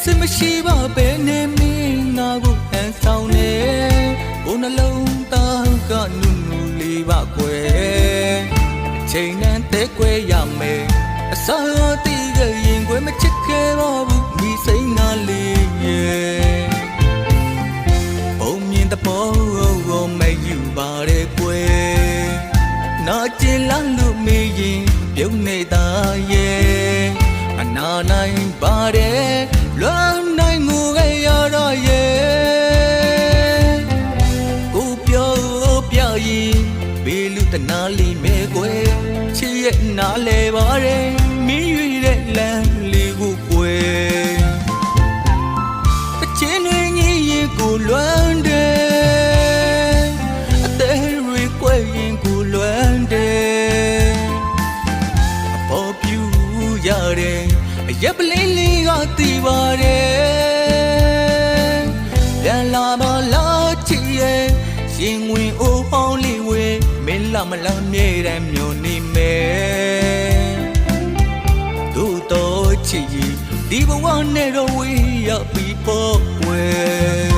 စစ် မရှိပါပဲနဲ့မင်းငါကိုဟန်ဆောင်နေဘုံနှလုံးသားကနုနုလေးပါကွယ်ချိန်နဲ့တဲကွယ်ရမယ်အစာတီးကရင်ကွယ်မချစ်ခဲ့ပါဘူးမိစိတ်နာလေးရဲ့ဘုံမြင်တပေါ်မယူပါရဲ့ကွယ်နာကျင်လန်းလို့မေးရင်ပြုံးနေတာရဲ့အနာနိုင်ပါတယ်လွမ်းနိုင်ငိုခဲ့ရတော့ရဲ့ကိုပြောပြရင်ဘေးလူတနာလေးမဲကွယ်ချစ်ရဲ့နားလဲပါတယ်မင်းရွေတဲ့လမ်းလေးကိုကွယ်အချင်းတွေငြိရင်ကိုလွမ်းတယ်အသေးတွေကွယ်ရင်ကိုလွမ်းတယ်အပေါ်ပြူရတယ်အရက်ပလင်းလေးကတီးပါတယ်ပြန်လာမလားချစ်ရဲ့ရင်ဝင်အိုးဟောင်းလေးဝဲမင်းလာမလားမြဲတမ်းမျိုးနေမယ်တို့တော့ချစ်ရင်ဒီဘဝနဲ့တော့ဝေးရပြီပေါ့ကွယ်